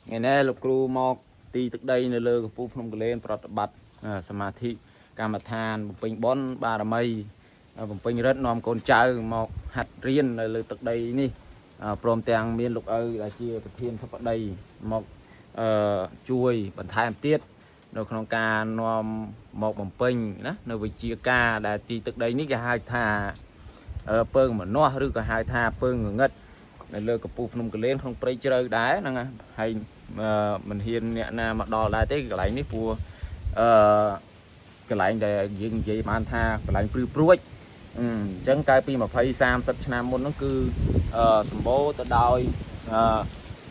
ngày nay lục cừu mọc tì tức đây nơi lơ của phu phnom lên prot bát samadhi cam than bình bón ba mây bình rất nom con trai mọc hạt riêng nơi lơ tức đây ní prom tàng miền lục là chia thiên thập đây mọc chui bản thái tiết rồi không ca nom mọc bằng pin đó nơi vị chia ca đã tì tức đây ní cái hai thà pơn mà nó rư cả hai tha pơn người ngất lơ cặp phu phnom lên không prey chơi đá năng hay mình hiền nè na mặt đỏ lại tới cái lại ní phù cái lại để dừng gì mà anh tha cái lại pru pruết chẳng cái pi mà phải sam sắt nam môn nó cứ sầm bố tới đôi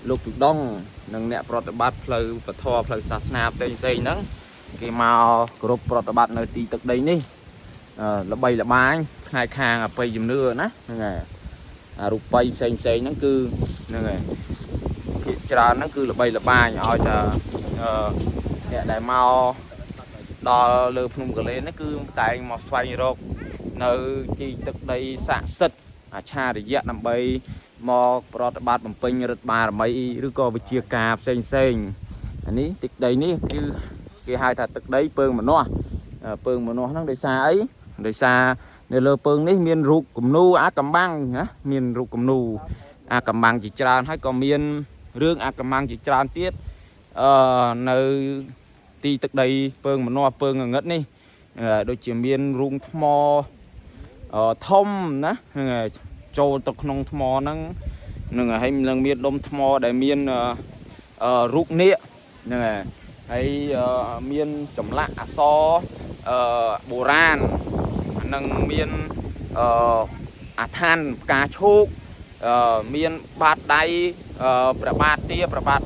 lục tuyệt đông nâng nẹt prot bát phơi và thò phơi sa snap xây nắng cái màu group prot bát nơi tìទឹកđây ní là bay là ba anh hai khang bay dùm nữa ná này rụp bay xây nó cứ này trà nó cứ là bay là ba nhỏ cho đại màu đo lơ phun lên nó cứ tại một xoay rồi nơi chi tức đây sạ sật cha để dẹt nằm bay mò prot bát bằng pin rực ba mấy đứa co với chia cà xây anh ấy tức đây ní chứ cái hai thật tức đấy pương mà nó để xa ấy để xa để lơ pương đấy miền ruột cùng nu á cầm băng hả miền ruột cùng nu á cầm băng chỉ tràn hay còn miền rương á cầm băng chỉ tràn tiết nơi ti tức đây pương mà nó pương ngất ní đôi chỉ miền rung thmo thông ná trâu tộc nông thmo nắng nè hay lần miền đông thmo để miền ruột nĩa nè hay miền chấm lạ so bồ ran nâng miền than cá chốt miền bát đay bát tia bát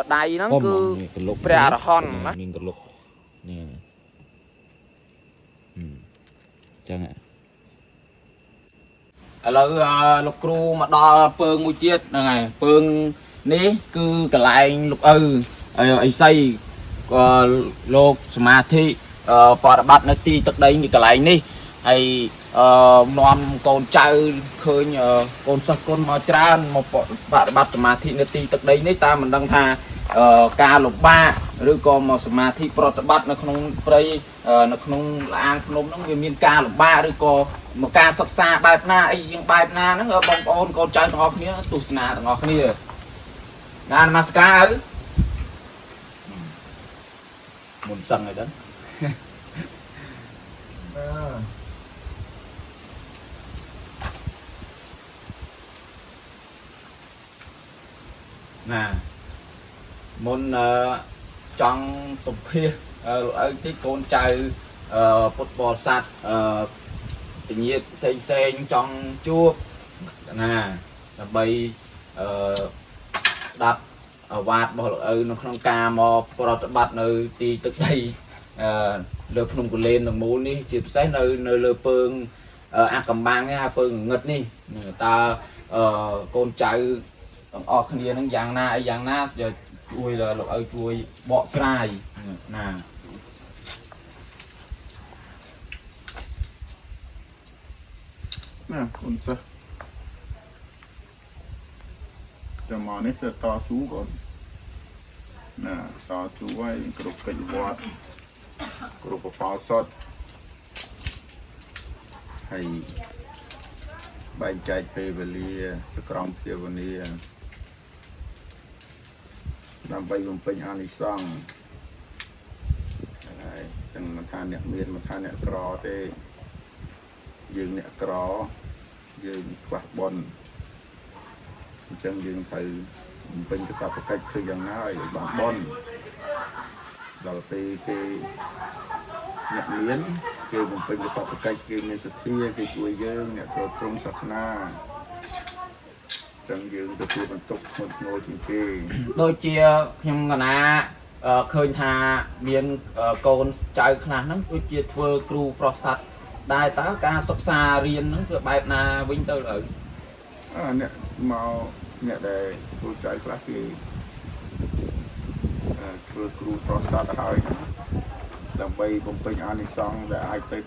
đay nó cứ bè hòn á miền cột lục nè chẳng ạ lục cừu mà đo pương mũi chiết này pương ní cứ cái lại lục ấy xây lục samadhi và bắt nó ti tức đây như cái lại ní hay nom con trai khơi con sắc con màu tràn một bạn bắt samadhi nó ti tức đây ní ta mình đang tha ca lục ba rồi còn màu samadhi prot bắt nó không prey nó không lang không nó người miền ca lục ba rồi còn một ca sắc xa bài na ấy những bài na nó ở bông ôn con trai ngọc nhớ tu sna ngọc kia ngàn masca ấy muốn sân rồi đó nè muốn trong sụp kia ở cái con trai football sạch tự nhiên xây trong chua nè bay đập vạt bỏ nó không ca mò prot bát nơi ti tức đây lơ phun của lên là muốn đi chụp xét nơi lơ pương cầm băng cái pương ngất đi người ta con trai ở kia nó giang na giờ chui là lộc chui bọ sai nè nè con sao cho mà nó sẽ to xuống còn nè to xuống ấy cột cái bọt cột pháo sót hay bài chạy về lia cái còng về lia làm bay gồm pin ăn đi xong chẳng mà than nhẹ miên mà than nhẹ cỏ thế dương nhẹ cỏ dương quạt bồn chân dương thầy pin cái tập cáchคืออย่างน้อยบางบนเราไปcái nhẹ miên cái gồm pin cái tập cách cáiในสถีcáiช่วยdương nhẹ cỏ trongศาสนาchẳng dương từ từมันตกหมดโง่จริงๆ đôi chia nhung ngân á khơi thà miền cồn trái khả năng đôi chia thưa cừu prosat đại tá ca sắp xa riêng nó cứ bài na vinh tơ ở nè màu nè để cừu trái khả thì thưa cừu prosat hỏi làm bay bông pin ăn xong để ai tới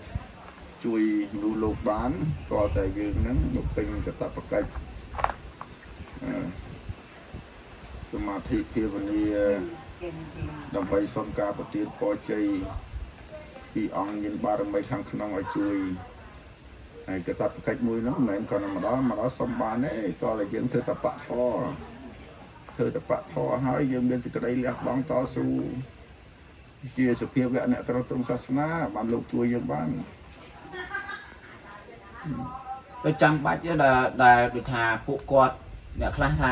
chui lưu lục bán có thể dương nó một pin cho tập cách មាធិភាវនាដើម្បីសុំការប្រទានពរជ័យពីអង្គមានបារមីខាងក្នុងឲ្យជួយហើយកតាបកិច្ចមួយហ្នឹងមិនមែនគ្រាន់តែម្ដងសុំបានទេតើយើងធ្វើតបៈធរធ្វើតបៈធរហើយយើងមានសេចក្តីលះបង់តស៊ូជាសភាវៈអ្នកត្រង់ត្រង់សាសនាបានលោកជួយយើងបាន ទៅចាំបាច់ដែលដូចថាពួកគាត់អ្នកខ្លះថា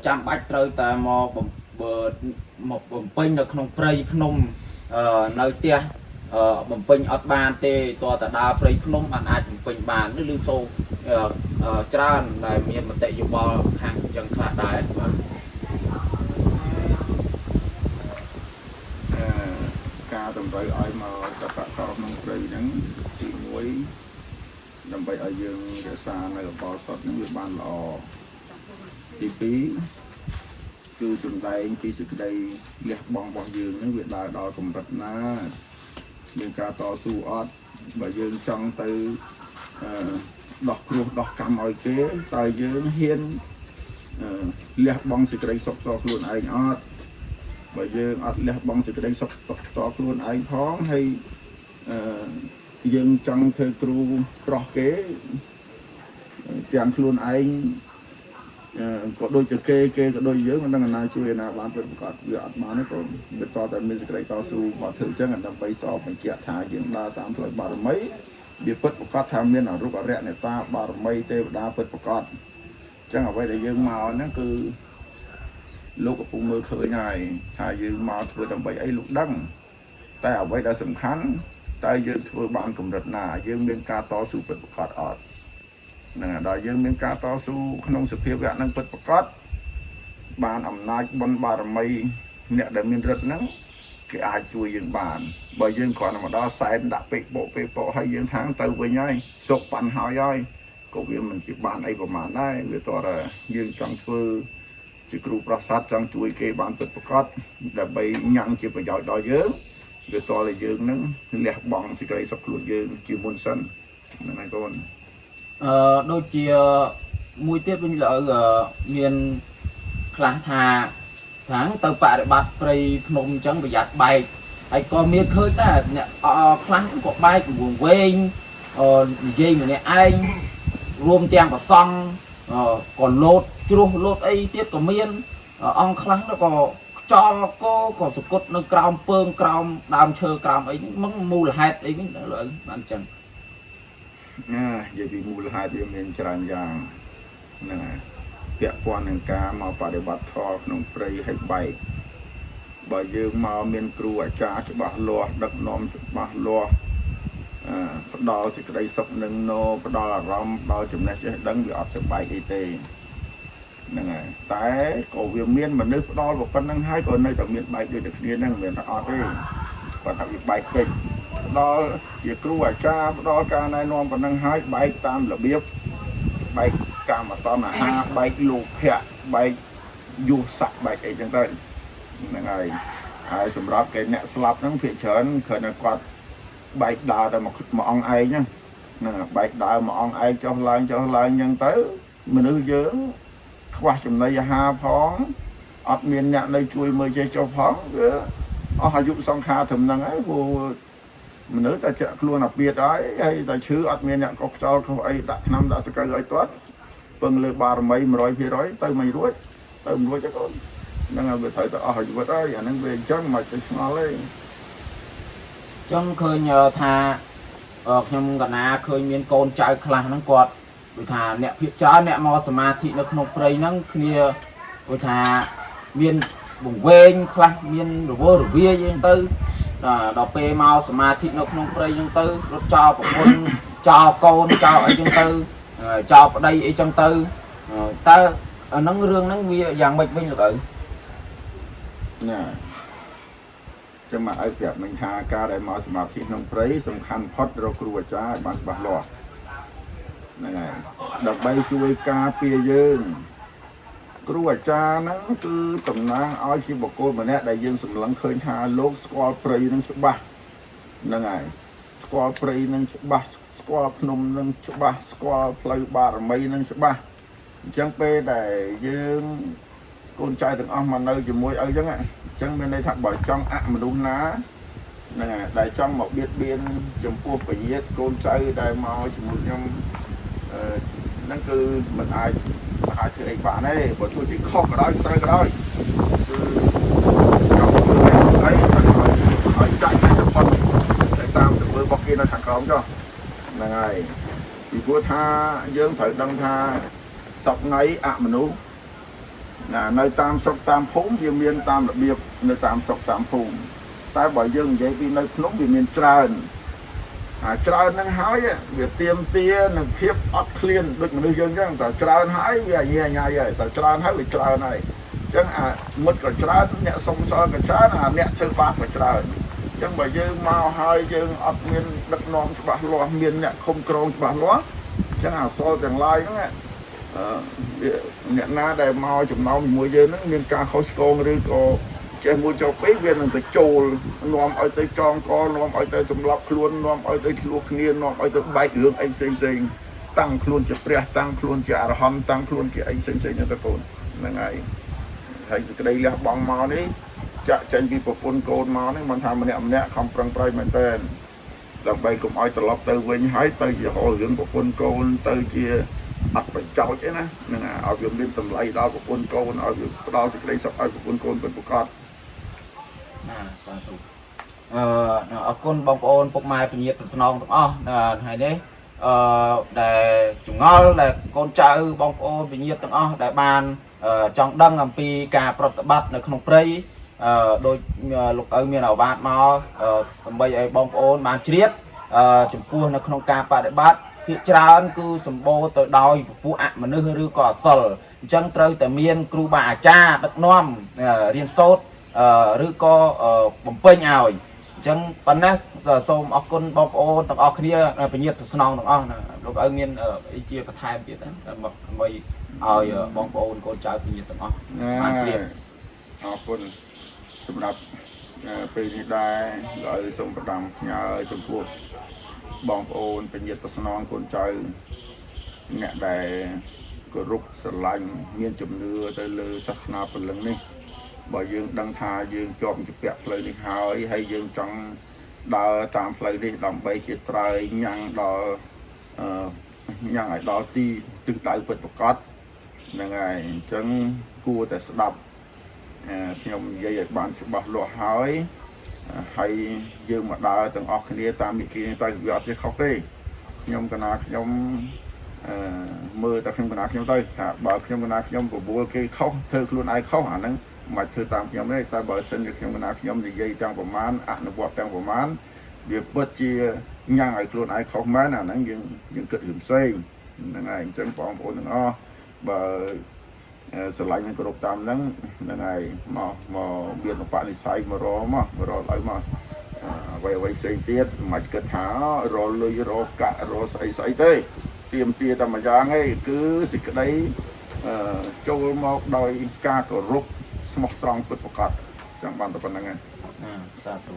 ចាំបាច់ត្រូវតែមកបំពេញនៅក្នុងព្រៃភ្នំនៅផ្ទះបំពេញអត់បានទេតើតដើរព្រៃភ្នំអាចបំពេញបានឬសូច្រើនដែលមានមតិយោបល់ខាងយ៉ាងខ្លះដែរបាទការតម្រូវឲ្យមកតបៈធរក្នុងព្រៃហ្នឹងទី1 ដើម្បីឲ្យយើងរក្សានៅអបអរសុតនឹងវាបានល្អទី2គឺសំដែងពីសេចក្តីលះបង់របស់យើងនឹងវាដើរដល់កម្រិតណាមានការតស៊ូអត់បើយើងចង់ទៅដោះគ្រោះដោះកម្មឲ្យគេតើយើងហ៊ានលះបង់សេចក្តីសុខតខ្លួនឯងអត់បើយើងអត់លះបង់សេចក្តីសុខតខ្លួនឯងផងហើយយើងចង់ធ្វើគ្រូប្រោះគេទាំងខ្លួនឯងក៏ដូចជាគេក៏ដូចយើងមិនដឹងណាជួយណាបានពិតប្រាកដវាអត់បានទេក៏វាតតែមានសេចក្តីតស៊ូមកធ្វើអញ្ចឹងដើម្បីសពបញ្ជាក់ថាយើងដើរតាមផ្លូវបារមីវាពិតប្រាកដថាមានអរុបអរិយនេតាបារមីទេវតាពិតប្រាកដអញ្ចឹងអ្វីដែលយើងមកហ្នឹងគឺលោកកំពុងមើលឃើញហើយថាយើងមកធ្វើដើម្បីអីលោកដឹងតែអ្វីដែលសំខាន់តើយើងធ្វើបានកម្រិតណាយើងមានការតស៊ូពិតប្រាកដអត់ហ្នឹងដល់យើងមានការតស៊ូក្នុងសភាវៈនឹងពិតប្រាកដបានអំណាចបុណ្យបារមីអ្នកដែលមានរិទ្ធហ្នឹងគេអាចជួយយើងបានបើយើងគ្រាន់តែមកដល់សែនដាក់ពេកពោហើយយើងថាងទៅវិញហើយសុខបានហើយក៏វាមិនជាបានអីប្រហែលដែរវាតើយើងចង់ធ្វើជាគ្រូប្រសាទចង់ជួយគេបានពិតប្រាកដដើម្បីញ៉ាំងជាប្រយោជន៍ដល់យើងវាតតែយើងនឹងលះបង់សេចក្តីសុខខ្លួនយើងជាមុនសិនហ្នឹងហើយកូនដូចជាមួយទៀតវិញលើមានខ្លះថាខាងទៅបរិបត្តិព្រៃភ្នំអញ្ចឹងប្រយ័ត្នបែកហើយក៏មានឃើញដែរអ្នកខ្លះក៏បែកវងវែងនិយាយម្នាក់ឯងរួមទាំងប្រសង់ក៏លោតជ្រោះលោតអីទៀតក៏មានអង្គខ្លះក៏ចោលក៏សគុតនៅក្រោមពើងក្រោមដើមឈើក្រោមអីហ្នឹងមិនមូលហេតុអីវិញលើបានអញ្ចឹងនិយាយពីមូលហេតុវាមានច្រើនយ៉ាងហ្នឹងហើយពាក់ព័ន្ធនឹងការមកបដិបត្តិធម៌ក្នុងព្រៃឲ្យបែកបើយើងមកមានគ្រូអាចារ្យច្បាស់លាស់ដឹកនាំច្បាស់លាស់ផ្ដល់សេចក្តីសុខនឹងណោផ្ដល់អារម្មណ៍ដល់ចំណេះចេះដឹងវាអត់ទៅបែកអីទេហ្នឹងហើយតែក៏វាមានមនុស្សផ្ដល់ប៉ុណ្្នឹងហើយក៏នៅតែមានបែកដូចតែគ្នាហ្នឹងមិនមែនថាអត់ទេគាត់ថាវាបែកពេកផ្ដល់ជាគ្រូអាចារ្យផ្ដល់ការណែនាំប៉ុណ្្នឹងហើយបែកតាមរបៀបបែកកាមតណ្ហាបែកលោភៈបែកយុស័កបែកអីចឹងទៅហ្នឹងហើយសម្រាប់គេអ្នកស្លាប់ហ្នឹងភាគច្រើនគ្រាន់តែគាត់បែកដើរតែមកអង្គឯងហ្នឹងបែកដើរមកអង្គឯងចុះឡើងចឹងទៅមនុស្សយើងខ្វះចំណីអាហារផងអត់មានអ្នកនៅជួយមើលចេះចុះផងគឺអស់អាយុសង្ខារត្រឹមហ្នឹងហើយព្រោះមនុស្សតែចាក់ខ្លួនអាពាតហើយតែឈឺអត់មានអ្នកកុសខ្យល់ខុសអីដាក់ថ្នាំដាក់សង្កូវឲ្យទាត់ពឹងលើបារមី 100% ទៅមិនរួចទៅមិនរួចទេកូនហ្នឹងហើយវាត្រូវតែអស់អាយុហើយអាហ្នឹងវាអញ្ចឹងមិនទៅឆ្ងល់ទេចឹងឃើញថាខ្ញុំកណាឃើញមានកូនចៅខ្លះហ្នឹងគាត់ដូចថាអ្នកភាគច្រើនអ្នកមកសមាធិនៅក្នុងព្រៃហ្នឹងគ្នាដូចថាមានបង្វែងខ្លះមានរវើរវាយអីទៅដល់ពេលមកសមាធិនៅក្នុងព្រៃហ្នឹងទៅរត់ចោលប្រពន្ធចោលកូនចោលអីចឹងទៅចោលប្តីអីចឹងទៅតើអាហ្នឹងរឿងហ្នឹងវាយ៉ាងម៉េចវិញលោកឪណាចាំមកឲ្យប្រាប់មិញថាការដែលមកសមាធិក្នុងព្រៃសំខាន់ផុតរកគ្រូអាចារ្យបានច្បាស់លាស់ហ្នឹងហើយដើម្បីជួយការពារយើងគ្រូអាចារ្យហ្នឹងគឺតំណាងឲ្យជាបុគ្គលម្នាក់ដែលយើងសម្លឹងឃើញថាលោកស្គាល់ព្រៃនឹងច្បាស់ហ្នឹងហើយស្គាល់ព្រៃនឹងច្បាស់ស្គាល់ភ្នំនឹងច្បាស់ស្គាល់ផ្លូវបារមីនឹងច្បាស់អញ្ចឹងពេលដែលយើង កូនចៅទាំងអស់មកនៅជាមួយអីចឹងអញ្ចឹងមានន័យថាបើចង់អមនុស្សណាហ្នឹងហើយដែលចង់មកបៀតបៀនចំពោះពញាតកូនចៅដែលមកជាមួយខ្ញុំហ្នឹងគឺមិនអាចធ្វើអីបានទេបើទោះជាខុសក៏ដោយត្រូវក៏ដោយគឺចង់ធ្វើអីឲ្យចាច់ទៅផុតទៅតាមទង្វើរបស់គេនៅខាងក្រោមចុះហ្នឹងហើយពីព្រោះថាយើងត្រូវដឹងថាសពថ្ងៃអមនុស្សនៅតាមស្រុកតាមភូមិវាមានតាមរបៀបនៅតាមស្រុកតាមភូមិតែបើយើងនិយាយពីនៅភ្នំវាមានច្រើនច្រើនហ្នឹងហើយវាទៀមទានឹងភាពអត់ឃ្លានដូចមនុស្សយើងចឹងតែច្រើនហើយវាញ៉ៃញ៉ៃហើយតែច្រើនហើយវាច្រើនហើយអញ្ចឹងមុតក៏ច្រើនអ្នកសុំសល់ក៏ច្រើនអ្នកធ្វើបាបក៏ច្រើនអញ្ចឹងបើយើងមកហើយយើងអត់មានដឹកនាំច្បាស់លាស់មានអ្នកឃុំក្រងច្បាស់លាស់អញ្ចឹងអសល់ទាំងឡាយហ្នឹងអ្នកណាដែលមកចំណោមជាមួយយើងហ្នឹងមានការខុសឆ្គងឬក៏ចេះមួយចុះពេកវានឹងទៅចូលនាំឲ្យទៅចងកនាំឲ្យទៅសម្លាប់ខ្លួននាំឲ្យទៅឆ្លោះគ្នានាំឲ្យទៅបែករឿងអីផ្សេងតាំងខ្លួនជាព្រះតាំងខ្លួនជាអរហន្តតាំងខ្លួនជាអីផ្សេងហ្នឹងទៅកូនហ្នឹងហើយហើយសេចក្តីលះបង់មកនេះចាក់ចេញពីប្រពន្ធកូនមកនេះមិនថាម្នាក់ខំប្រឹងប្រែងមែនតើដើម្បីកុំឲ្យត្រឡប់ទៅវិញហើយទៅជាហៅរឿងប្រពន្ធកូនទៅជាអត់បញ្ចោចទេណាហ្នឹងឲ្យវាមានតម្លៃដល់ប្រពន្ធកូនឲ្យវាផ្ដល់សេចក្តីសុខឲ្យប្រពន្ធកូនពិតប្រាកដសាធុអរគុណបងប្អូនពុកម៉ែពញាតស្នងទាំងអស់ហើយនេះដែលចងល់ដែលកូនចៅបងប្អូនពញាតទាំងអស់ដែលបានចង់ដឹងអំពីការប្រតិបត្តិនៅក្នុងព្រៃដោយលោកឪមានអាវាតមកដើម្បីឲ្យបងប្អូនបានជ្រាបចំពោះនៅក្នុងការបដិបត្តិភាគច្រើនគឺសម្បូរទៅដោយពពួកអមនុស្សឬក៏អសិលអញ្ចឹងត្រូវតែមានគ្រូបាអាចារ្យដឹកនាំរៀនសូត្រឬក៏បំពេញឲ្យអញ្ចឹងប៉ុណ្ណេះសូមអរគុណបងប្អូនទាំងអស់គ្នាពញាតស្នងទាំងអស់លោកឪមានអីជាបន្ថែមទៀតដើម្បីឲ្យបងប្អូនកូនចៅពញាតទាំងអស់បានជ្រាបអរគុណសម្រាប់ពេលនេះដែរឲ្យសូមប្រដាំផ្ញើចំពោះបងប្អូនពញាតស្នងកូនចៅអ្នកដែលគោរពស្រឡាញ់មានជំនឿទៅលើសាសនាព្រលឹងនេះបើយើងដឹងថាយើងជាប់ជាពាក់ផ្លូវនេះហើយយើងចង់ដើរតាមផ្លូវនេះដើម្បីជាត្រើយញ៉ាំងដល់ញ៉ាំងឲ្យដល់ទីទិសដៅពិតប្រាកដហ្នឹងហើយអញ្ចឹងគួរតែស្ដាប់ខ្ញុំនិយាយឲ្យបានច្បាស់លាស់ហើយយើងមកដើរទាំងអស់គ្នាតាមវិធីនេះទៅវាអត់ចេះខុសទេខ្ញុំកណាខ្ញុំមើលតែខ្ញុំកណាខ្ញុំទៅថាបើខ្ញុំកណាខ្ញុំបបួលគេខុសធ្វើខ្លួនឯងខុសអាហ្នឹងមិនធ្វើតាមខ្ញុំទេតែបើសិនជាខ្ញុំកណាខ្ញុំនិយាយទាំងប្រមាណអនុវត្តទាំងប្រមាណវាពិតជាញ៉ាំងឲ្យខ្លួនឯងខុសមែនអាហ្នឹងយើងគិតរឿងផ្សេងហ្នឹងហើយអញ្ចឹងបងប្អូនទាំងអស់បើស្រឡាញ់នឹងគោរពតាមហ្នឹងហើយមកមានបនិស័យមករឲ្យមកអ្វីផ្សេងទៀតមិនគិតថារលុយរកាក់រស្អីទេទៀមទាតែមួយយ៉ាងឯងគឺសេចក្តីចូលមកដោយការគោរពស្មោះត្រង់ពិតប្រាកដចង់បានតែប៉ុណ្្នឹងឯងសាធុ